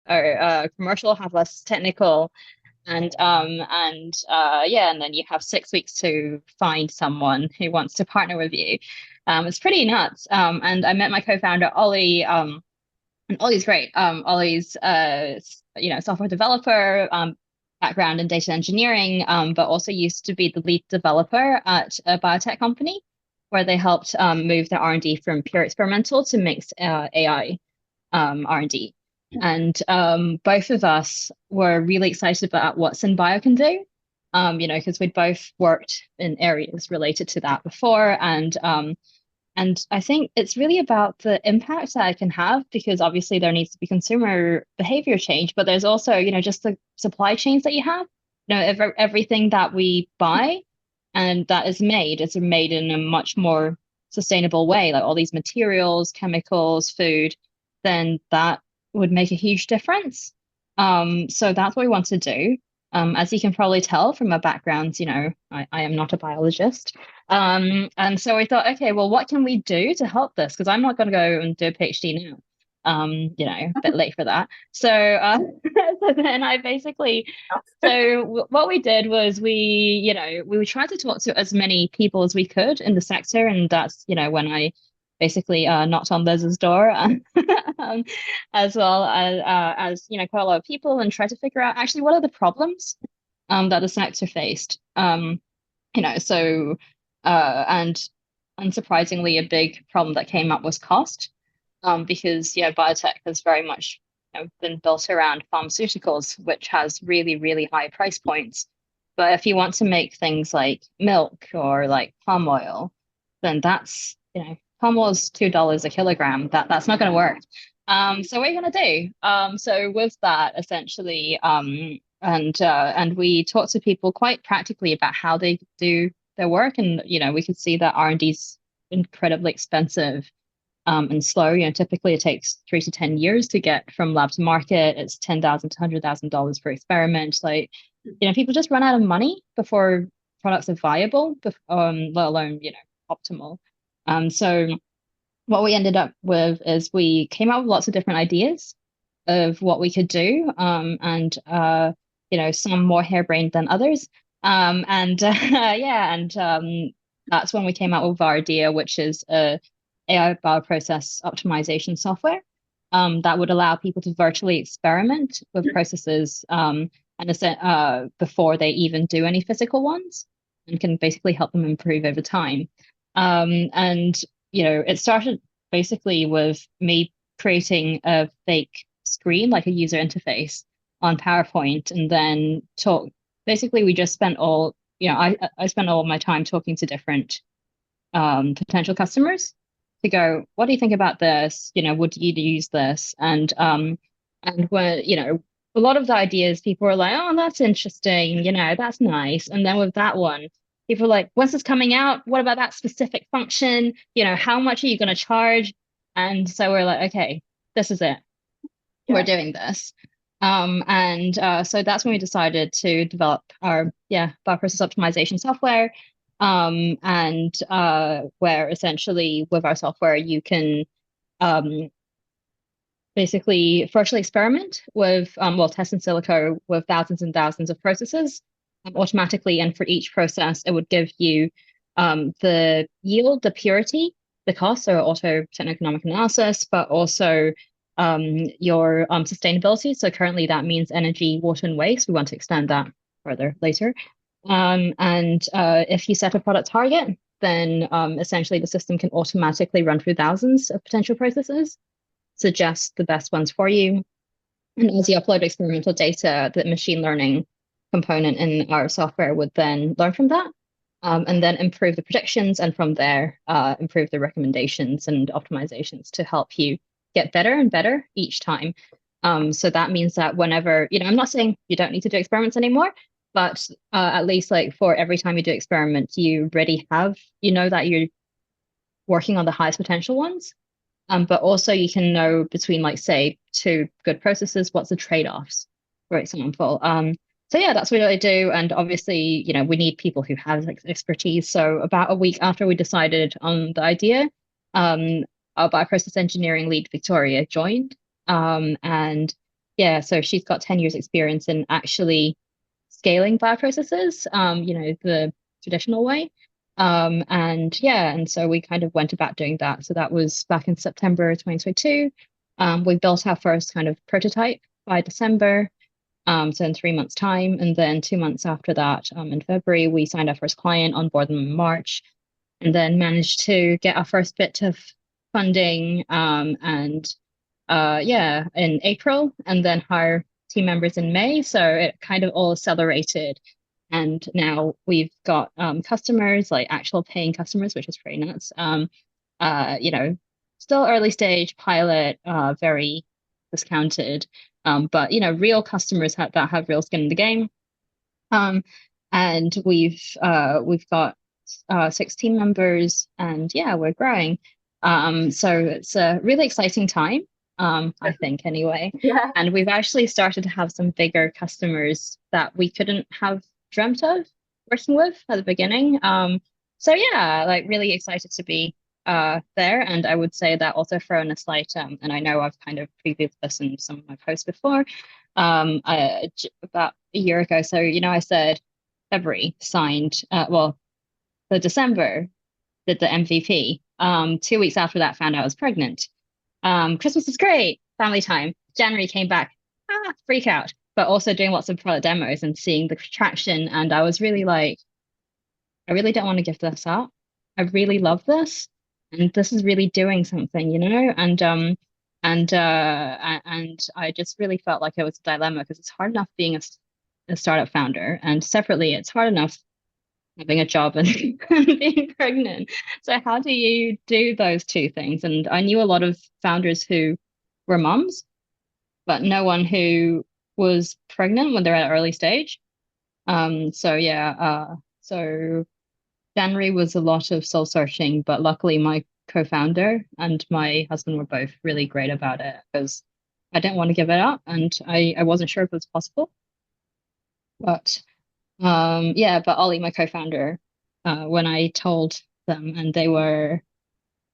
are commercial, have less technical, and then you have 6 weeks to find someone who wants to partner with you. It's pretty nuts. And I met my co-founder Ollie. And Ollie's great. Ollie's software developer, background in data engineering, but also used to be the lead developer at a biotech company where they helped move their R&D from pure experimental to mixed AI R&D. And both of us were really excited about what SynBio can do, because we'd both worked in areas related to that before. And I think it's really about the impact that it can have, because obviously there needs to be consumer behavior change, but there's also, just the supply chains that you have. Everything that we buy and that is made in a much more sustainable way, like all these materials, chemicals, food, then that would make a huge difference. So that's what we want to do. As you can probably tell from my background, I am not a biologist. And so we thought, okay, well, what can we do to help this? Because I'm not going to go and do a PhD now. A bit late for that. So, so then I basically, what we did was we tried to talk to as many people as we could in the sector, and that's when I basically knocked on Liz's door, as well as quite a lot of people, and tried to figure out actually what are the problems that the sector faced. So and unsurprisingly, a big problem that came up was cost, because biotech has very much been built around pharmaceuticals, which has really, really high price points. But if you want to make things like milk or like palm oil, then that's palm oil is $2 a kilogram. That's not going to work. So what are you going to do? So with that, essentially, and we talked to people quite practically about how they do their work, and we could see that R&D is incredibly expensive and slow. Typically it takes 3 to 10 years to get from lab to market. It's $10,000 to $100,000 per experiment. Like, people just run out of money before products are viable, let alone optimal. So what we ended up with is we came up with lots of different ideas of what we could do, and some more harebrained than others. That's when we came out with our idea, which is a AI Bioprocess Optimization Software that would allow people to virtually experiment with processes before they even do any physical ones, and can basically help them improve over time. It started basically with me creating a fake screen, like a user interface on PowerPoint, and then basically we just spent I spent all my time talking to different potential customers to go, what do you think about this? Would you use this? And when, a lot of the ideas, people were like, oh, that's interesting, that's nice. And then with that one, people are like, when's this coming out? What about that specific function? How much are you going to charge? And so we're like, okay, this is it. Yeah. We're doing this. So that's when we decided to develop our bioprocess optimization software. Where essentially with our software you can basically virtually experiment with test in silico with thousands and thousands of processes automatically, and for each process it would give you the yield, the purity, the cost, so auto techno-economic analysis, but also your sustainability. So currently that means energy, water, and waste. We want to extend that further later. If you set a product target, then essentially the system can automatically run through thousands of potential processes, suggest the best ones for you. And as you upload experimental data, the machine learning component in our software would then learn from that, and then improve the predictions, and from there, improve the recommendations and optimizations to help you get better and better each time. So that means that whenever, I'm not saying you don't need to do experiments anymore, but at least like for every time you do experiment, you already have, that you're working on the highest potential ones. But also you can know between, like, say, two good processes, what's the trade-offs, for example. So yeah, that's what I do. And obviously, we need people who have expertise. So about a week after we decided on the idea, our bioprocess engineering lead, Victoria, joined. And yeah, so she's got 10 years experience in actually scaling bioprocesses, the traditional way. And yeah, and so we kind of went about doing that. So that was back in September 2022. We built our first kind of prototype by December, so in 3 months' time. And then 2 months after that, in February, we signed our first client, on board them in March, and then managed to get our first bit of funding, and yeah, in April, and then hire team members in May. So it kind of all accelerated. And now we've got customers, like actual paying customers, which is pretty nuts. You know, still early stage pilot, very discounted. But real customers that have real skin in the game. Um, and we've got 16 members, and yeah, we're growing. So it's a really exciting time, I think, anyway. Yeah. And we've actually started to have some bigger customers that we couldn't have dreamt of working with at the beginning. So yeah, like really excited to be there. And I would say that also throwing a slight, and I know I've kind of previewed this in some of my posts before, about a year ago. So, I said February signed, the December did the MVP. 2 weeks after that, found out I was pregnant. Christmas was great, family time. January came back, freak out, but also doing lots of product demos and seeing the traction. And I was really like, I really don't want to give this up. I really love this, and this is really doing something, and I just really felt like it was a dilemma, because it's hard enough being a startup founder, and separately, it's hard enough having a job and being pregnant. So how do you do those two things? And I knew a lot of founders who were moms, but no one who was pregnant when they're at an early stage. So yeah, so January was a lot of soul searching, but luckily my co-founder and my husband were both really great about it, because I didn't want to give it up, and I wasn't sure if it was possible. But yeah, but Ollie, my co-founder, when I told them, and they were,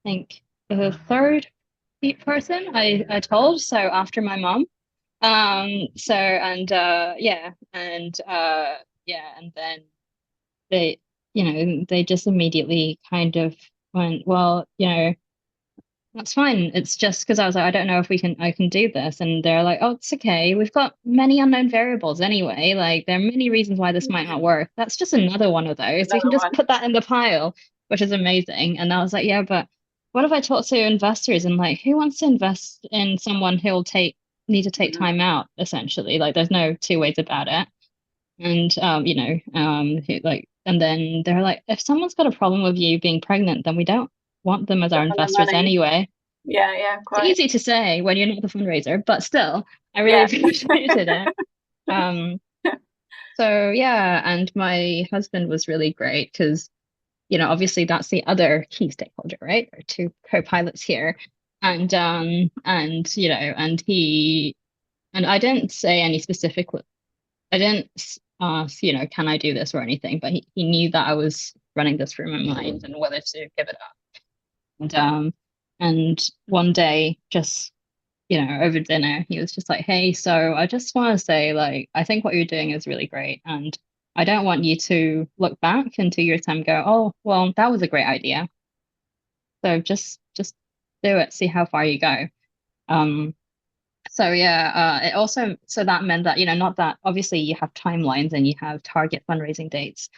I think, the third person I told, so after my mom. So and yeah, and then they just immediately kind of went, well, that's fine. It's just because I was like, I don't know if I can do this. And they're like, oh, it's okay. We've got many unknown variables anyway. Like, there are many reasons why this might not work. That's just another one of those. We can Another just one. put that in the pile, which is amazing. And I was like, yeah, but what if I talk to investors, and like, who wants to invest in someone who'll need to take Mhm. time out, essentially? Like, there's no two ways about it. And and then they're like, if someone's got a problem with you being pregnant, then we don't want them as our Give them the investors money. anyway. Yeah, yeah, It's quite. easy to say when you're not the fundraiser, but still, I really Yeah. appreciated it. Um, so yeah, and my husband was really great, because, obviously that's the other key stakeholder, right? There are two co-pilots here. And I didn't say any specific, I didn't ask, can I do this or anything, but he knew that I was running this through my mind and whether to give it up. And one day, just, over dinner, he was just like, hey, so I just want to say, like, I think what you're doing is really great. And I don't want you to look back in 2 years' time and go, oh, well, that was a great idea. So just do it, see how far you go. Um, so yeah, it also, so that meant that, not that obviously you have timelines and you have target fundraising dates,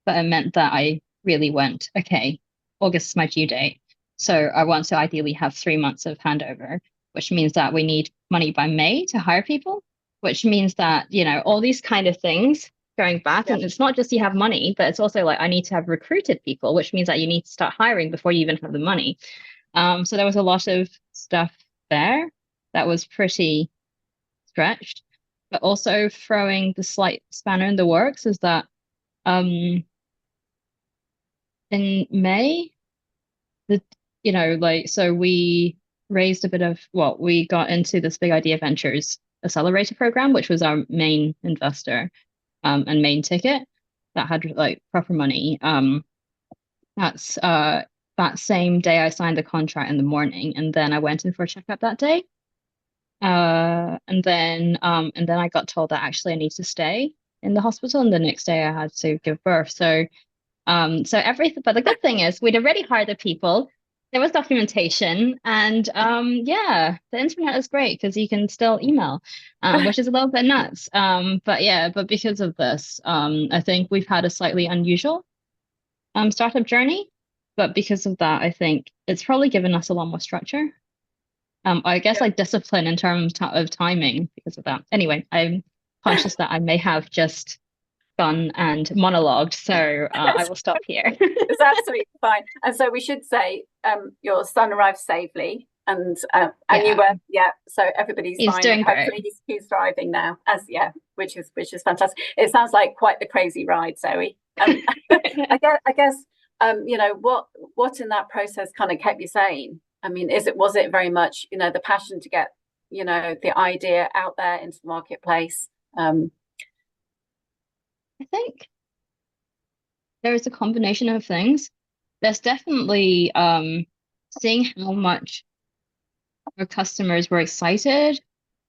but it meant that I really went, okay, August is my due date. So I want to ideally have 3 months of handover, which means that we need money by May to hire people, which means that, all these kind of things going back. Yeah. And it's not just you have money, but it's also like I need to have recruited people, which means that you need to start hiring before you even have the money. So there was a lot of stuff there that was pretty stretched, but also throwing the slight spanner in the works is that um in May, the like, so we raised a bit of, well, we got into this Big Idea Ventures accelerator program, which was our main investor, and main ticket that had like proper money. That's that same day I signed the contract in the morning, and then I went in for a checkup that day. And then I got told that actually I need to stay in the hospital, and the next day I had to give birth. So everything, but the good thing is we'd already hired the people. There was documentation, and yeah, the internet is great because you can still email, which is a little bit nuts. But yeah, but because of this, I think we've had a slightly unusual startup journey. But because of that, I think it's probably given us a lot more structure. I guess like discipline in terms of timing because of that. Anyway, I'm conscious that I may have just gone and monologued, so I will stop here. It's absolutely fine. And so we should say your son arrived safely, and you Yeah, were, yeah, so everybody's he's fine, and doing great. hopefully he's thriving now, as yeah, which is fantastic. It sounds like quite the crazy ride, Zoe. I guess you know, what in that process kind of kept you sane? I mean, was it very much, you know, the passion to get, you know, the idea out there into the marketplace? I think there is a combination of things. There's definitely seeing how much our customers were excited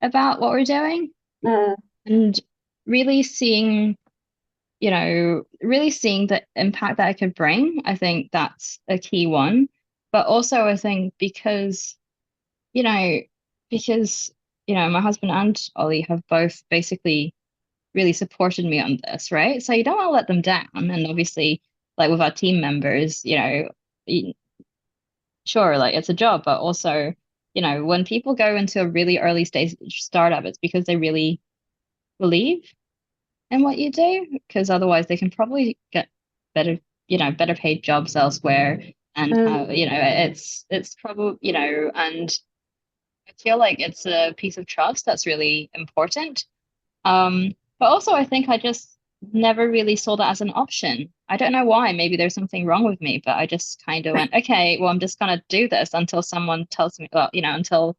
about what we're doing, Mm, and really seeing, really seeing the impact that I could bring. I think that's a key one. But also, I think you know, because, my husband and Ollie have both basically really supported me on this, right? So you don't want to let them down. And obviously, like with our team members, y- sure, like it's a job, but also, when people go into a really early stage startup, it's because they really believe in what you do, because otherwise they can probably get better, better paid jobs elsewhere. And mm, how, it's probably, and I feel like it's a piece of trust that's really important. But also I think I just never really saw that as an option. I don't know why. Maybe there's something wrong with me, but I just kind of went, okay, well, I'm just gonna do this until someone tells me, well, until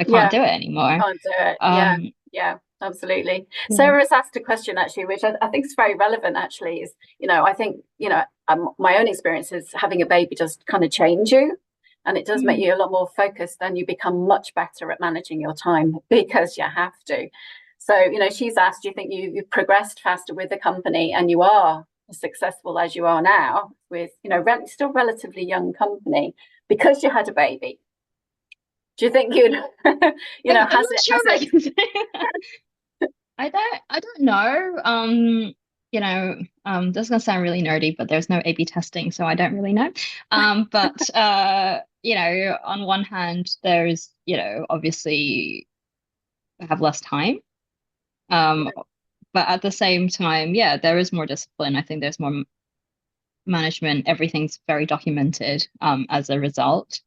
I can't yeah. do it anymore. Can't do it. Yeah, Um, yeah, absolutely. yeah. Sarah's asked a question actually, which I think is very relevant. Actually, is you know I think you know my own experience is having a baby does kind of change you, and it does make Mm. you a lot more focused, and you become much better at managing your time because you have to. So you know, she's asked, do you think you've progressed faster with the company, and you are as successful as you are now with you know still relatively young company because you had a baby? Do you think you'd you know I'm not sure has if I it can say that. I don't know. This is gonna sound really nerdy, but there's no A/B testing, so I don't really know. But on one hand, there's, obviously I have less time. Um, but at the same time, yeah, there is more discipline. I think there's more management. Everything's very documented, as a result.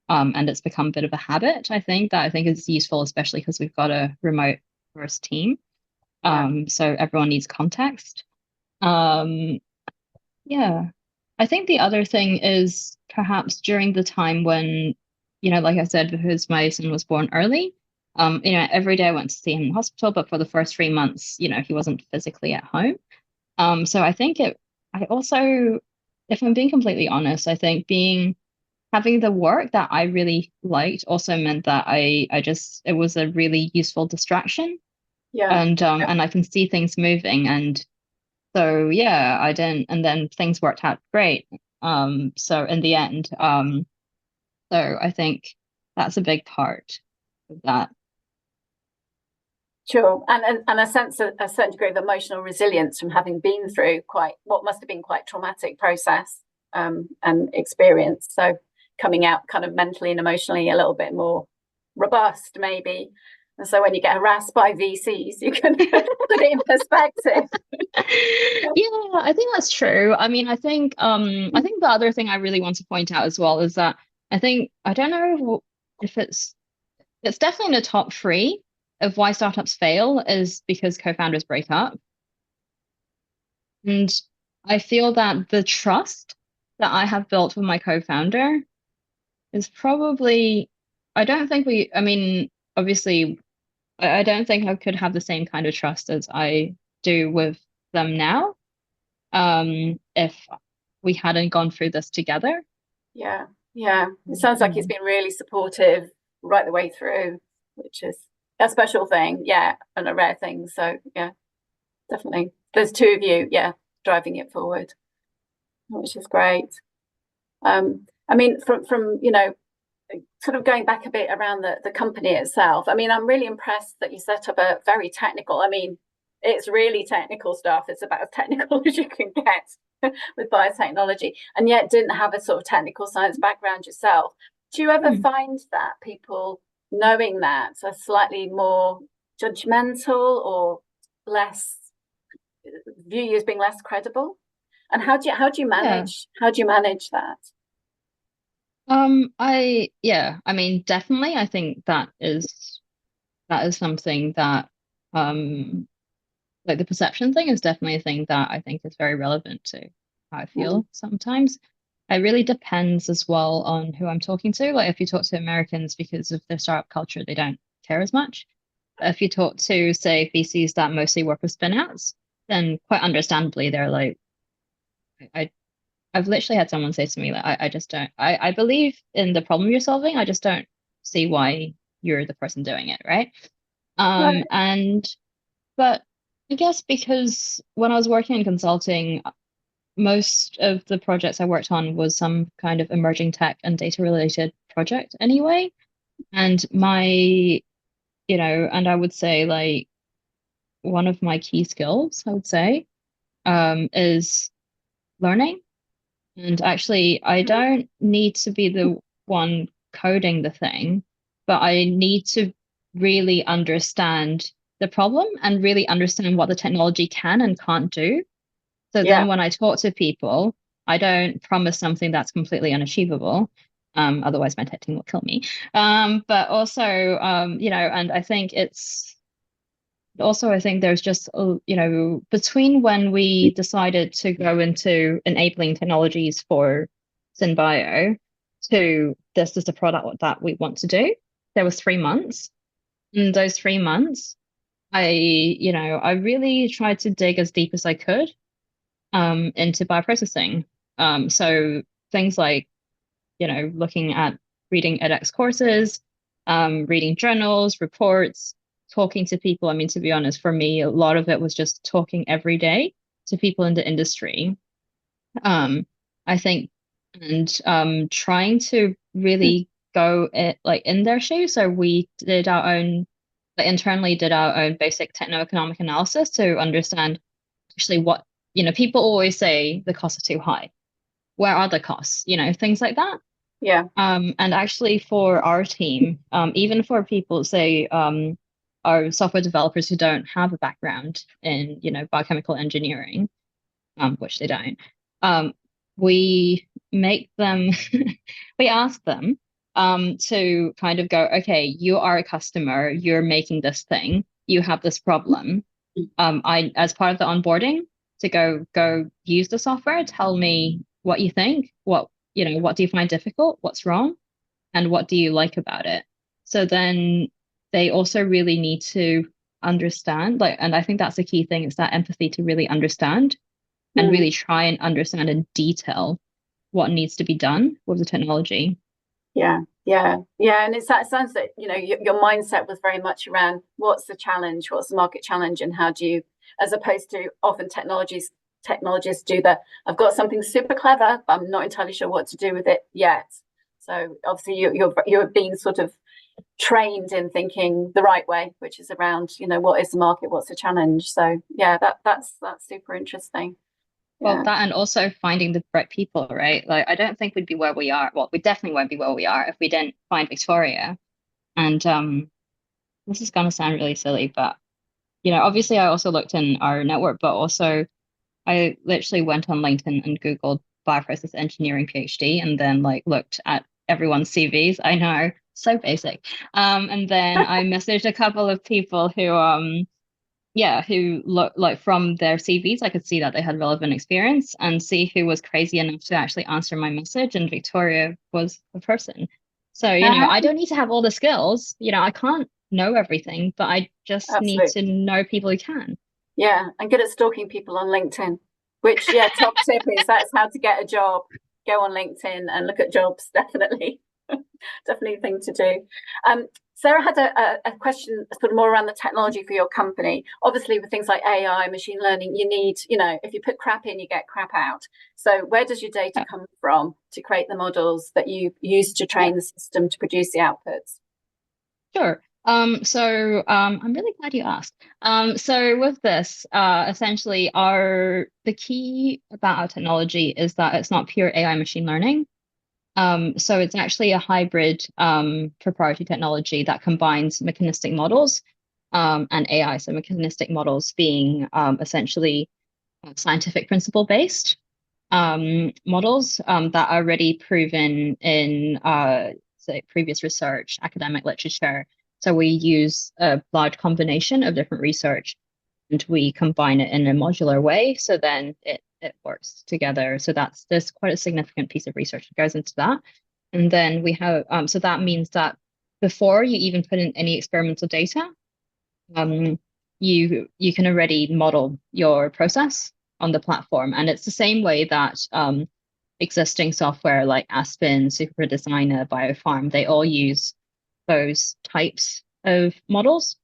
And it's become a bit of a habit, I think is useful, especially because we've got a remote first team. yeah. So everyone needs context. Um, yeah. I think the other thing is perhaps during the time when, like I said, because my son was born early, every day I went to see him in hospital, but for the first 3 months, he wasn't physically at home. So I also, if I'm being completely honest, I think having the work that I really liked also meant that it was a really useful distraction, Yeah. and I can see things moving. And so yeah, I didn't, and then things worked out great. So in the end, so I think that's a big part of that. Sure. And a sense of a certain degree of emotional resilience from having been through quite what must have been quite traumatic process and experience. So coming out kind of mentally and emotionally a little bit more robust, maybe. And so when you get harassed by VCs, you can put it in perspective. Yeah, I think that's true. I mean, I think the other thing I really want to point out as well is that I don't know if it's definitely in the top three of why startups fail is because co-founders break up. And I feel that the trust that I have built with my co-founder is probably, I mean, obviously, I don't think I could have the same kind of trust as I do with them now, if we hadn't gone through this together. Yeah. Yeah. It sounds like it's been really supportive right the way through. which is a special thing, yeah, and a rare thing. So yeah, definitely. There's two of you, yeah, driving it forward, which is great. I mean, from sort of going back a bit around the company itself, I mean, I'm really impressed that you set up a very technical, I mean, it's really technical stuff. It's about as technical as you can get with biotechnology, and yet didn't have a sort of technical science background yourself. Do you ever find that people knowing that are slightly more judgmental or less, view you as being less credible? And how do you manage that? I mean, definitely, I think that is something that like the perception thing is definitely a thing that I think is very relevant to how I feel sometimes. It really depends as well on who I'm talking to. Like if you talk to Americans, because of their startup culture, they don't care as much. But if you talk to, say, VCs that mostly work with spin-outs, then quite understandably, they're like, I've literally had someone say to me that I just don't, I believe in the problem you're solving. I just don't see why you're the person doing it, right? Right. But I guess because when I was working in consulting, most of the projects I worked on was some kind of emerging tech and data related project anyway. And and I would say like one of my key skills, I would say, is learning. And actually, I don't need to be the one coding the thing, but I need to really understand the problem and really understand what the technology can and can't do. So then when I talk to people, I don't promise something that's completely unachievable. Otherwise my tech team will kill me. But also, and I think I think there's just, between when we decided to go into enabling technologies for SynBio to this is the product that we want to do, there was 3 months. In those 3 months, I really tried to dig as deep as I could into bioprocessing. So things like, looking at reading edX courses, reading journals, reports, talking to people. I mean, to be honest, for me, a lot of it was just talking every day to people in the industry. I think, and trying to really go in their shoes. So we did our own, internally did our own basic techno-economic analysis to understand actually what, people always say the costs are too high. Where are the costs? Things like that. Yeah. And actually for our team, even for people, say, our software developers who don't have a background in, biochemical engineering, which they don't, we make them, we ask them to kind of go, okay, you are a customer, you're making this thing, you have this problem. As part of the onboarding, to go use the software, tell me what you think, what do you find difficult, what's wrong, and what do you like about it. So then they also really need to understand, and I think that's the key thing, is that empathy to really understand and really try and understand in detail what needs to be done with the technology. Yeah. And it sounds that, your mindset was very much around what's the challenge, what's the market challenge, and how do you, as opposed to often technologists do that. I've got something super clever, but I'm not entirely sure what to do with it yet. So obviously you're being sort of trained in thinking the right way, which is around, what is the market, what's the challenge. So yeah, that's super interesting. Well, that, and also finding the right people, right? Like, I don't think we'd be where we are. Well, we definitely won't be where we are if we didn't find Victoria. And this is gonna sound really silly, but obviously I also looked in our network, but also I literally went on LinkedIn and Googled bioprocess engineering PhD, and then like looked at everyone's CVs. I know, so basic. And then I messaged a couple of people who look like, from their CVs, I could see that they had relevant experience, and see who was crazy enough to actually answer my message. And Victoria was the person. So, I don't need to have all the skills. I can't know everything, but I just need to know people who can. Yeah, and good at stalking people on LinkedIn, which, top tip is that's how to get a job. Go on LinkedIn and look at jobs, definitely. Definitely a thing to do. Sarah had a question sort of more around the technology for your company. Obviously, with things like AI, machine learning, you need, if you put crap in, you get crap out. So where does your data come from to create the models that you use to train the system to produce the outputs? Sure. I'm really glad you asked. So with this, essentially the key about our technology is that it's not pure AI machine learning. So it's actually a hybrid proprietary technology that combines mechanistic models and AI. So mechanistic models being essentially scientific principle based models that are already proven in say previous research, academic literature. So we use a large combination of different research and we combine it in a modular way. So then it works together. So there's quite a significant piece of research that goes into that. And then we have, so that means that before you even put in any experimental data, you can already model your process on the platform. And it's the same way that existing software like Aspen, Super Designer, Biofarm, they all use those types of models.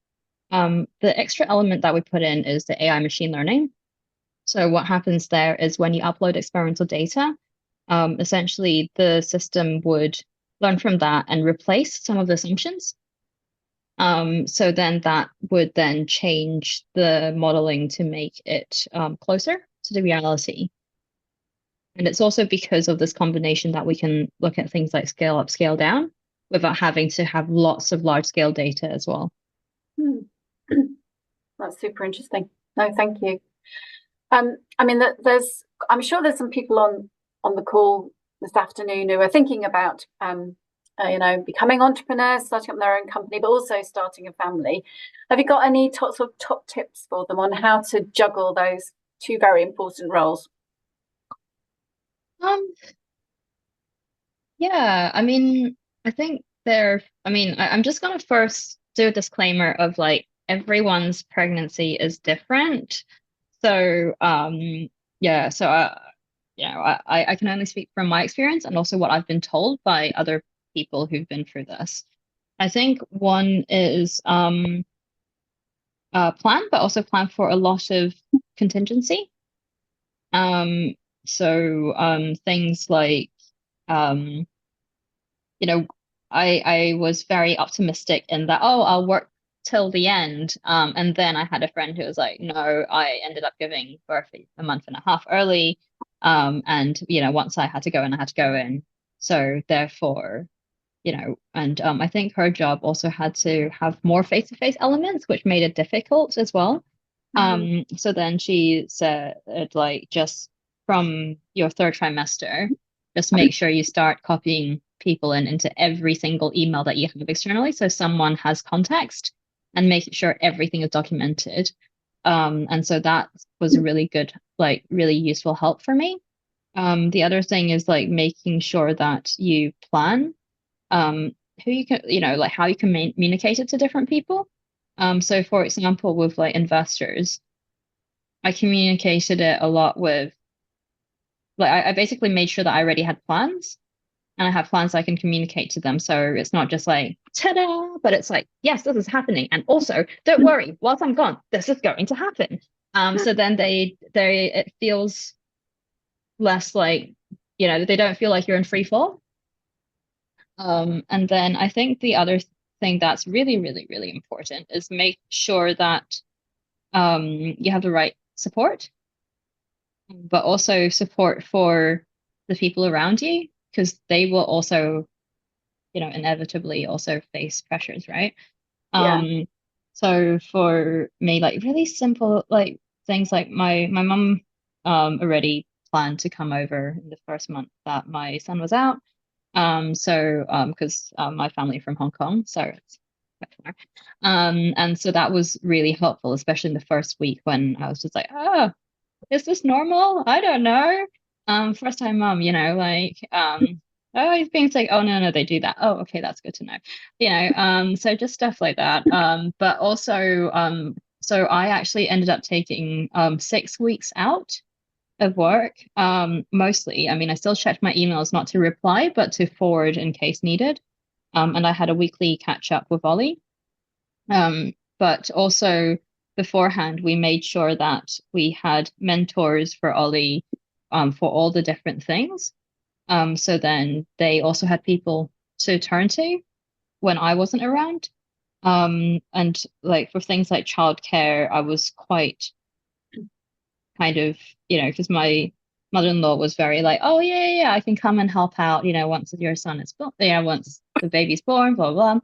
The extra element that we put in is the AI machine learning. So what happens there is when you upload experimental data, essentially the system would learn from that and replace some of the assumptions. So then that would then change the modeling to make it closer to the reality. And it's also because of this combination that we can look at things like scale up, scale down without having to have lots of large scale data as well. That's super interesting. No, thank you. I mean, I'm sure there's some people on the call this afternoon who are thinking about, becoming entrepreneurs, starting up their own company, but also starting a family. Have you got any sort of top tips for them on how to juggle those two very important roles? Yeah, I mean, I think I'm just gonna first do a disclaimer of like everyone's pregnancy is different. So yeah, so I can only speak from my experience and also what I've been told by other people who've been through this. I think one is plan, but also plan for a lot of contingency. Things like I was very optimistic in that, oh, I'll work till the end. And then I had a friend who was like, no, I ended up giving birth a month and a half early. And once I had to go in, I had to go in. So therefore, I think her job also had to have more face-to-face elements, which made it difficult as well. So then she said, like, just from your third trimester, just make sure you start copying people into every single email that you have externally, so someone has context, and making sure everything is documented. And so that was a really good, like, really useful help for me. The other thing is like making sure that you plan who you can, like how you can communicate it to different people. So for example, with like investors, I communicated it a lot with, like, I basically made sure that I already had plans and I have plans I can communicate to them. So it's not just like, ta-da, but it's like, yes, this is happening. And also, don't worry, whilst I'm gone, this is going to happen. So then it feels less like, they don't feel like you're in free fall. And then I think the other thing that's really, really, really important is make sure that you have the right support, but also support for the people around you, because they will also, inevitably also face pressures, right? Yeah. So for me, like really simple, like things like my mum already planned to come over in the first month that my son was out. Because my family from Hong Kong, so it's quite far. And so that was really helpful, especially in the first week when I was just like, oh, is this normal? I don't know. First time mom, oh, he's being sick. Oh no, they do that. Oh, okay, that's good to know. So just stuff like that. But also, so I actually ended up taking 6 weeks out of work, mostly. I mean, I still checked my emails not to reply, but to forward in case needed. and I had a weekly catch up with Ollie. But also beforehand, we made sure that we had mentors for Ollie for all the different things. So then they also had people to turn to when I wasn't around. And like for things like childcare, I was quite kind of, because my mother-in-law was very like, oh yeah, I can come and help out, once your son is born, once the baby's born, blah, blah.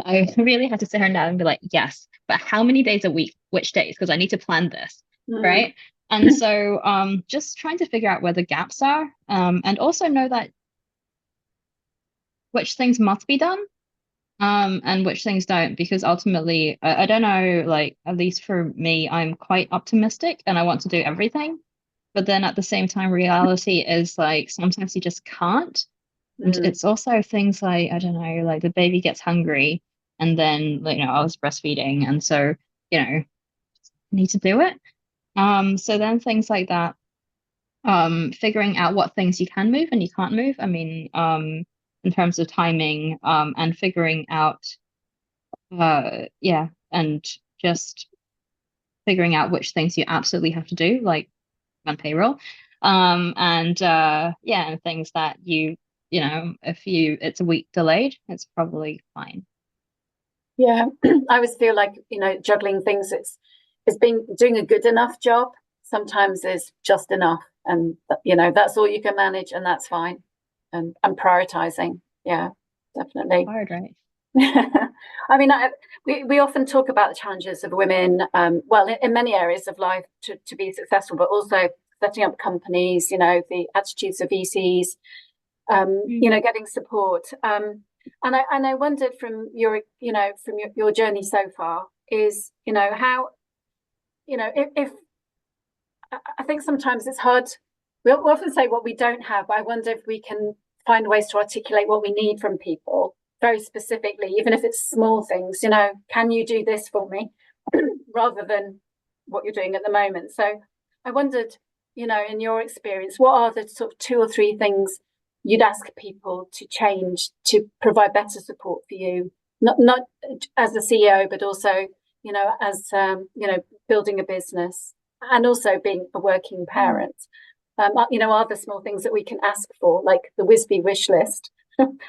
I really had to sit her down and be like, yes, but how many days a week, which days? Because I need to plan this, right? And so just trying to figure out where the gaps are, and also know that which things must be done, and which things don't, because ultimately, I don't know, like, at least for me, I'm quite optimistic and I want to do everything. But then at the same time, reality is like sometimes you just can't. And it's also things like, I don't know, like the baby gets hungry and then, like, I was breastfeeding. And so, need to do it. So then things like that, figuring out what things you can move and you can't move. I mean, in terms of timing, and figuring out, and just figuring out which things you absolutely have to do, like on payroll. And things that if it's a week delayed, it's probably fine. Yeah, I always feel like, juggling things, it's being doing a good enough job sometimes is just enough. And, that's all you can manage, and that's fine. And prioritizing. Yeah, definitely. Hard, right? I mean, we often talk about the challenges of women, in many areas of life to be successful, but also setting up companies, the attitudes of VCs, getting support. And I wondered from your journey so far is, how, if I think sometimes it's hard. We often say what we don't have, but I wonder if we can find ways to articulate what we need from people very specifically, even if it's small things, can you do this for me rather than what you're doing at the moment. So I wondered, in your experience, what are the sort of 2 or 3 things you'd ask people to change to provide better support for you, not as a CEO, but also, as, building a business and also being a working parent. Are there small things that we can ask for, like the WISBE wish list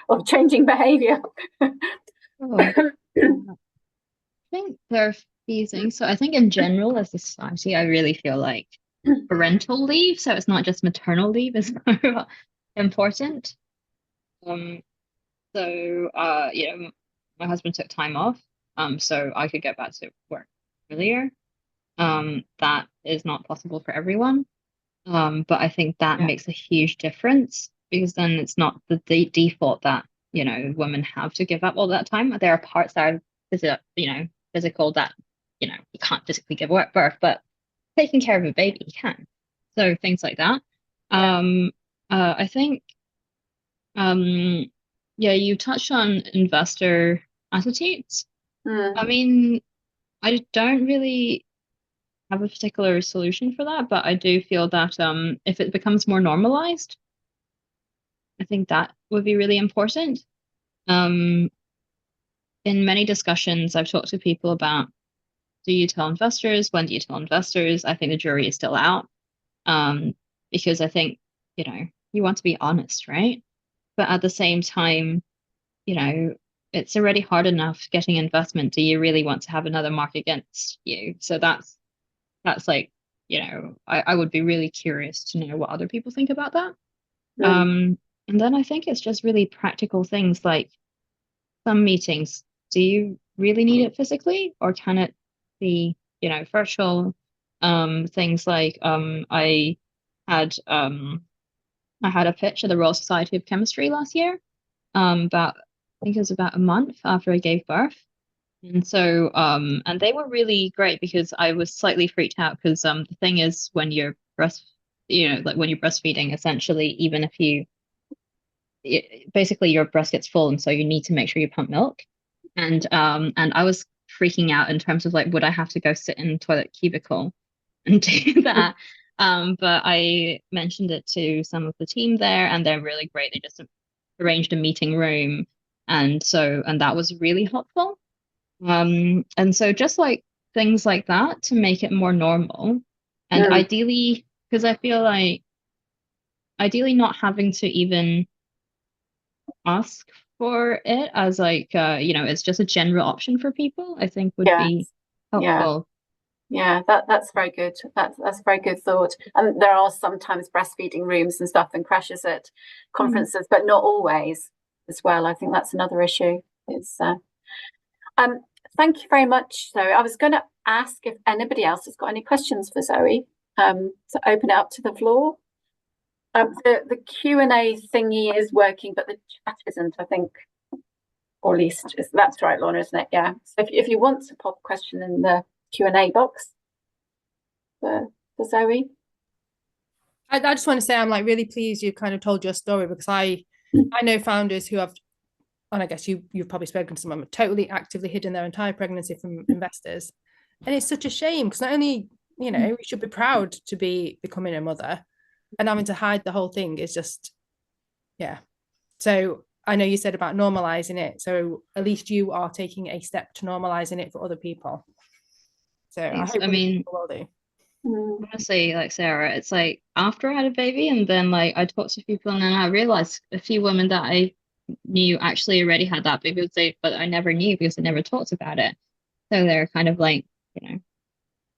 of changing behavior? I think there are a few things. So I think in general, as a society, I really feel like parental leave, so it's not just maternal leave, is important. So my husband took time off, so I could get back to work earlier. That is not possible for everyone. But I think that makes a huge difference, because then it's not the default that, women have to give up all that time. There are parts that are physical that, you can't physically give birth, but taking care of a baby, you can. So things like that. I think, you touched on investor attitudes. I mean, I don't really have a particular solution for that, but I do feel that if it becomes more normalized, I think that would be really important. In many discussions, I've talked to people about, do you tell investors? When do you tell investors? I think the jury is still out, because I think, you want to be honest, right? But at the same time, it's already hard enough getting investment. Do you really want to have another mark against you? So that's like, I would be really curious to know what other people think about that. And then I think it's just really practical things like some meetings. Do you really need it physically, or can it be, virtual? Things like I had a pitch at the Royal Society of Chemistry last year, about, I think it was about a month after I gave birth. And so, and they were really great, because I was slightly freaked out, because the thing is, when you're like when you're breastfeeding, essentially, even if basically your breast gets full, and so you need to make sure you pump milk. And I was freaking out in terms of like, would I have to go sit in the toilet cubicle and do that? But I mentioned it to some of the team there, and they're really great. They just arranged a meeting room, And that was really helpful. And so just like things like that to make it more normal. And ideally, because I feel like ideally not having to even ask for it as like it's just a general option for people, I think would be helpful. Yeah, that's very good. That's a very good thought. And there are sometimes breastfeeding rooms and stuff and crashes at conferences, but not always as well. I think that's another issue. It's thank you very much. So I was going to ask if anybody else has got any questions for Zoe. To open it up to the floor. The Q&A thingy is working, but the chat isn't, I think. Or at least that's right, Lorna, isn't it? Yeah. So if you want to pop a question in the Q&A box for Zoe. I just want to say I'm like really pleased you kind of told your story, because I know founders who have, and I guess you've probably spoken to some of them, totally actively hidden their entire pregnancy from investors. And it's such a shame, because not only, we should be proud to be becoming a mother, and having to hide the whole thing is just, yeah. So I know you said about normalizing it. So at least you are taking a step to normalizing it for other people. So I mean, will do. Honestly, like Sarah, it's like after I had a baby, and then like I talked to people, and then I realized a few women that I knew actually already had that baby, but I never knew because I never talked about it. So they're kind of like,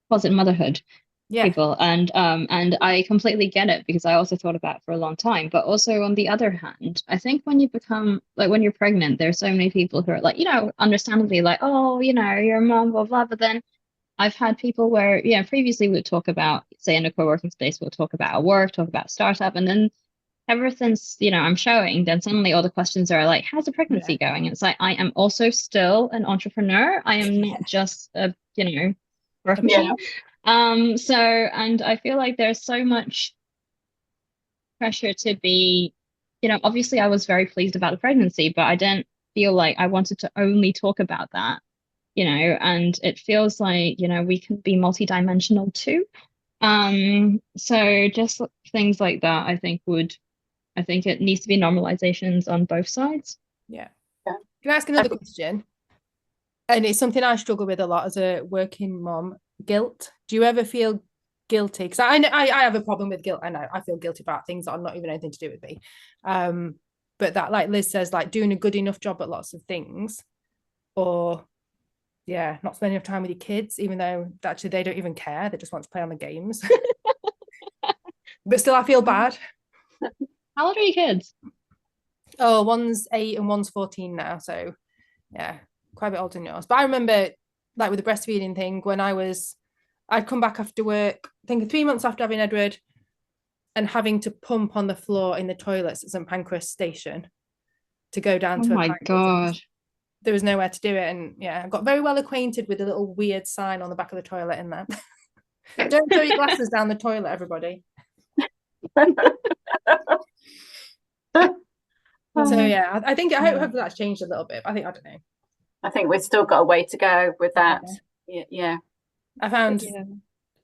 closet motherhood people. And I completely get it, because I also thought about it for a long time. But also on the other hand, I think when you become like, when you're pregnant, there's so many people who are like, understandably like, oh, you're a mom, blah, blah. But then I've had people where, previously we'd talk about, say in a co-working space, we'll talk about our work, talk about startup, and then ever since, I'm showing, then suddenly all the questions are like, how's the pregnancy going? And it's like, I am also still an entrepreneur. I am not just a, work machine. So, and I feel like there's so much pressure to be, obviously I was very pleased about the pregnancy, but I didn't feel like I wanted to only talk about that, and it feels like, we can be multidimensional too. So just things like that, I think it needs to be normalizations on both sides. Yeah. Can I ask another question? And it's something I struggle with a lot as a working mom. Guilt. Do you ever feel guilty? Because I have a problem with guilt. I feel guilty about things that are not even anything to do with me. But that, like Liz says, like doing a good enough job at lots of things, or not spending enough time with your kids, even though actually they don't even care. They just want to play on the games. But still, I feel bad. How old are your kids? Oh, one's 8 and one's 14 now. So yeah, quite a bit older than yours. But I remember, like with the breastfeeding thing, when I'd come back after work, I think 3 months after having Edward, and having to pump on the floor in the toilets at St Pancras station to go down to. Oh my God. There was nowhere to do it. And I got very well acquainted with the little weird sign on the back of the toilet in there. Don't throw your glasses down the toilet, everybody. So I think I hope that's changed a little bit. I don't know. I think we've still got a way to go with that. Yeah. I found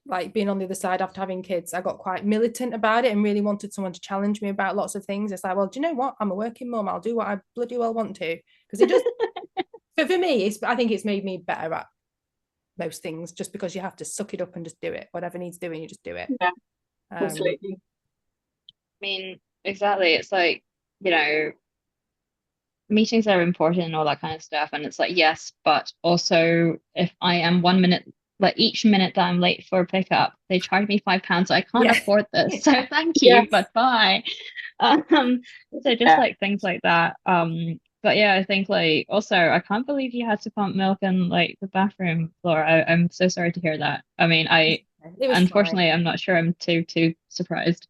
like being on the other side after having kids, I got quite militant about it and really wanted someone to challenge me about lots of things. It's like, well, do you know what? I'm a working mum. I'll do what I bloody well want to, because it just but for me, I think it's made me better at most things, just because you have to suck it up and just do it. Whatever needs doing, you just do it. Yeah, absolutely. I mean, exactly. It's like, meetings are important and all that kind of stuff. And it's like, yes, but also if I am 1 minute, like each minute that I'm late for a pickup, they charge me £5. So I can't afford this. So thank you, but bye. So just like things like that. But I think like also I can't believe you had to pump milk in like the bathroom floor. I'm so sorry to hear that. I mean, unfortunately fine. I'm not sure I'm too surprised.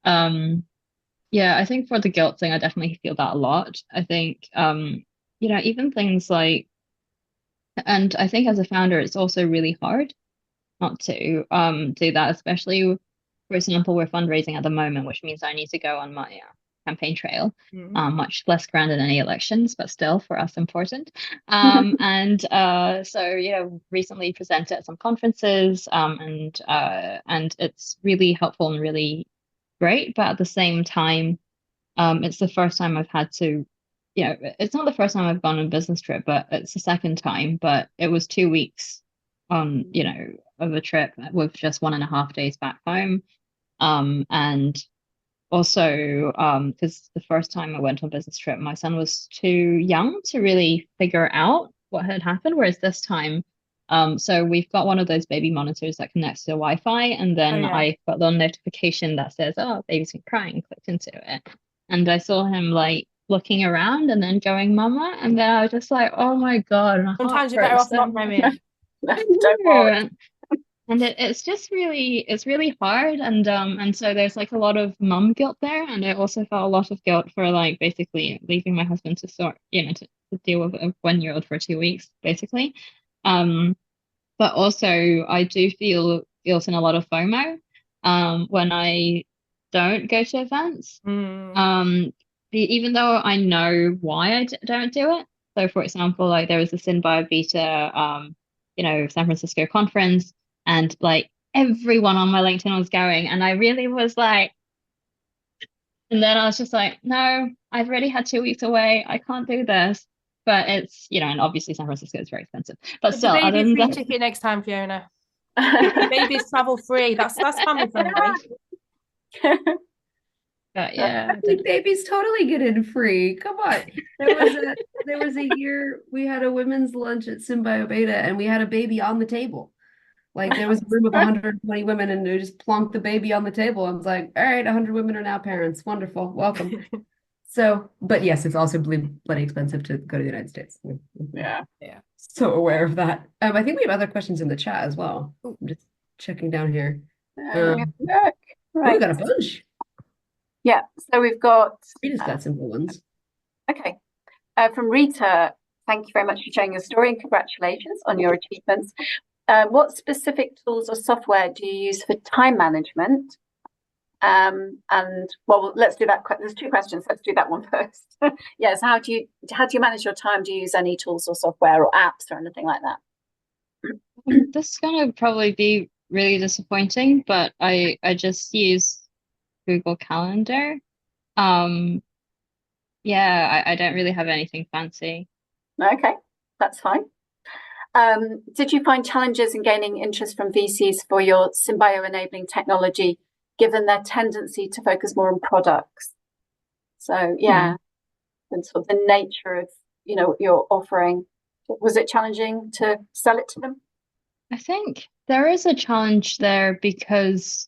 I think for the guilt thing, I definitely feel that a lot. I think even things like, and I think as a founder, it's also really hard not to do that, especially, for example, we're fundraising at the moment, which means I need to go on my campaign trail, much less grand than any elections, but still for us important. And so recently presented at some conferences, and it's really helpful and really great, but at the same time, it's the first time I've had to it's not the first time I've gone on a business trip, but it's the second time. But it was 2 weeks on, of a trip with just 1.5 days back home. And also, because the first time I went on a business trip, my son was too young to really figure out what had happened. Whereas this time, so we've got one of those baby monitors that connects to the Wi-Fi, and then I got the notification that says, "Oh, baby's been crying." Clicked into it, and I saw him like looking around and then going, "Mama," and then I was just like, "Oh my God." Sometimes you're better off not knowing. And it's really hard, and so there's like a lot of mum guilt there, and I also felt a lot of guilt for like basically leaving my husband to to deal with a 1-year-old for 2 weeks basically. But also I do feel guilt and a lot of FOMO when I don't go to events. Even though I know why I don't do it. So for example, like there was the SynBio Beta San Francisco conference, and like everyone on my LinkedIn was going, and I really was like, and then I was just like, no, I've already had 2 weeks away. I can't do this. But it's, and obviously San Francisco is very expensive. But still, other than that, ticket next time, Fiona. Babies travel free. That's family friendly. But yeah, babies totally get in free. Come on. There was a year we had a women's lunch at SynBio Beta, and we had a baby on the table. Like there was a room of 120 women, and they just plonked the baby on the table. I was like, all right, 100 women are now parents. Wonderful. Welcome. So, but yes, it's also bloody expensive to go to the United States. Yeah. So aware of that. I think we have other questions in the chat as well. I'm just checking down here. Right. We got a bunch. Yeah. So we've got. Rita's got simple ones. Okay. From Rita, thank you very much for sharing your story and congratulations on your achievements. What specific tools or software do you use for time management? And well, let's do that. There's 2 questions. Let's do that one first. Yes. How do you manage your time? Do you use any tools or software or apps or anything like that? This is gonna probably be really disappointing, but I just use Google Calendar. Yeah, I don't really have anything fancy. Okay, that's fine. Did you find challenges in gaining interest from VCs for your SynBio enabling technology, given their tendency to focus more on products? So yeah, and sort of the nature of your offering. Was it challenging to sell it to them? I think there is a challenge there because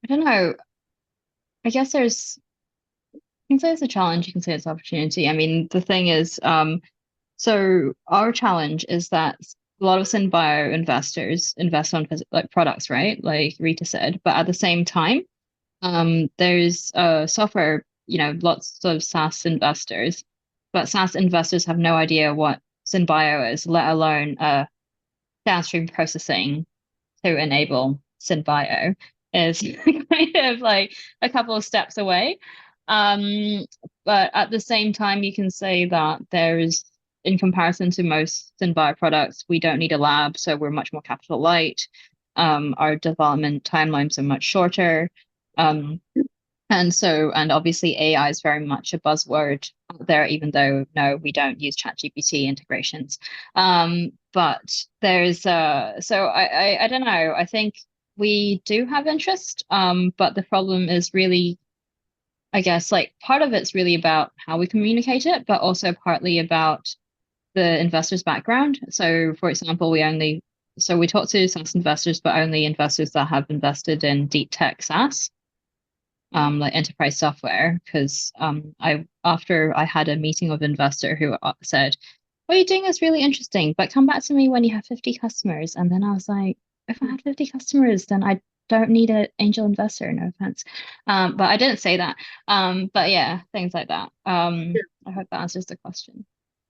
I don't know. I guess you can say it's a challenge, you can say it's opportunity. I mean, the thing is, so our challenge is that a lot of SynBio investors invest on like products, right? Like Rita said, but at the same time, there's software, lots of SaaS investors, but SaaS investors have no idea what SynBio is, let alone downstream processing to enable SynBio is kind of like a couple of steps away. But at the same time, you can say that there's, in comparison to most SynBio products, we don't need a lab, so we're much more capital light. Our development timelines are much shorter. And obviously AI is very much a buzzword out there, even though no, we don't use ChatGPT integrations. But there's so I don't know. I think we do have interest, but the problem is really, I guess, like part of it's really about how we communicate it, but also partly about the investor's background. So for example, we talk to SaaS investors, but only investors that have invested in deep tech SaaS. Like enterprise software, because after I had a meeting with an investor who said, what you're doing is really interesting, but come back to me when you have 50 customers. And then I was like, if I had 50 customers, then I don't need an angel investor, no offense. But I didn't say that. But yeah, things like that. I hope that answers the question.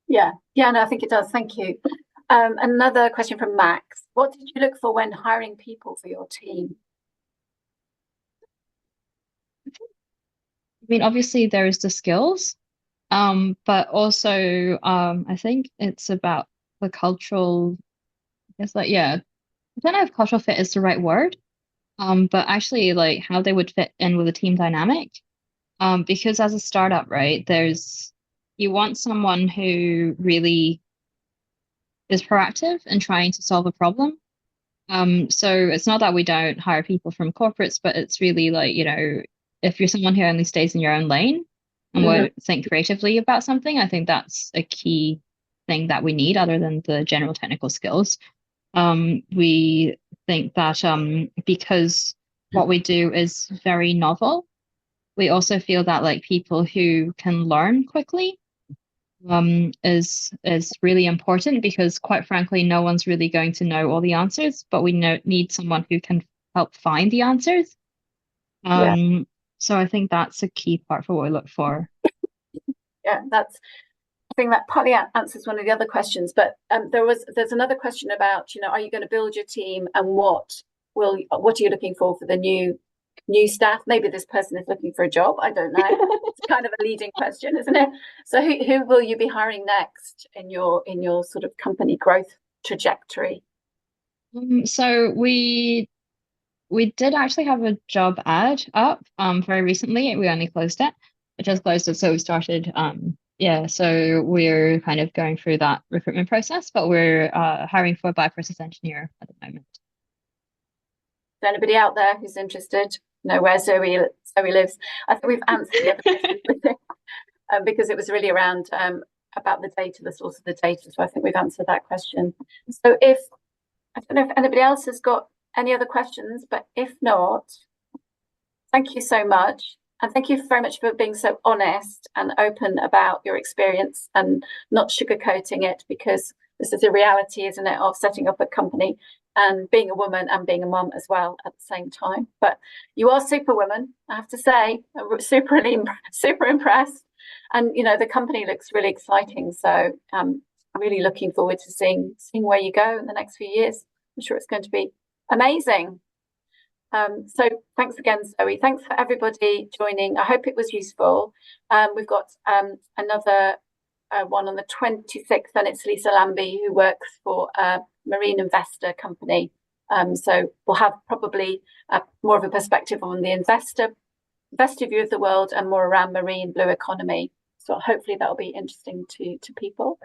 Yeah, no, I think it does. Thank you. Another question from Max. What did you look for when hiring people for your team? I mean, obviously there is the skills, but also I think it's about the cultural. It's like, yeah, I don't know if cultural fit is the right word, but actually like how they would fit in with the team dynamic. Because as a startup, right, you want someone who really is proactive and trying to solve a problem. So it's not that we don't hire people from corporates, but it's really like, if you're someone who only stays in your own lane and won't think creatively about something, I think that's a key thing that we need other than the general technical skills. We think that because what we do is very novel, we also feel that like people who can learn quickly is really important, because quite frankly, no one's really going to know all the answers, but we need someone who can help find the answers. So I think that's a key part for what we look for. Yeah, I think that partly answers one of the other questions, but there's another question about, are you going to build your team, and what are you looking for the new staff? Maybe this person is looking for a job. I don't know. It's kind of a leading question, isn't it? So who will you be hiring next in your sort of company growth trajectory? So we did actually have a job ad up very recently. We only closed it. It just closed it, so we started so we're kind of going through that recruitment process, but we're hiring for a bioprocess engineer at the moment. Is there anybody out there who's interested? Know where Zoe lives? I think we've answered the other questions because it was really around about the data, the source of the data. So I think we've answered that question. So I don't know if anybody else has got any other questions, but if not, thank you so much. And thank you very much for being so honest and open about your experience and not sugarcoating it, because this is a reality, isn't it, of setting up a company and being a woman and being a mum as well at the same time. But you are superwoman, I have to say. I'm super impressed. And, the company looks really exciting. So I'm really looking forward to seeing where you go in the next few years. I'm sure it's going to be amazing. So thanks again, Zoe. Thanks for everybody joining. I hope it was useful. We've got another one on the 26th, and it's Lisa Lambie, who works for a marine investor company. So we'll have probably more of a perspective on the investor view of the world and more around marine blue economy. So hopefully that'll be interesting to people.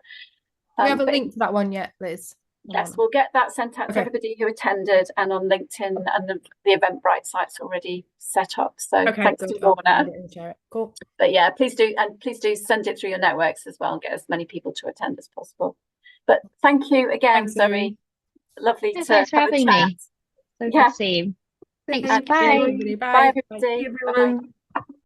Do we have a link to that one yet, Liz? Yes, we'll get that sent out to everybody who attended, and on LinkedIn, and the Eventbrite site's already set up. So thanks to Lorna. Cool. But yeah, please do send it through your networks as well and get as many people to attend as possible. But thank you again, Zoe. Lovely to thanks for having me. So good to see you. Thanks. Bye. Bye. Bye, everybody. Everyone. Bye.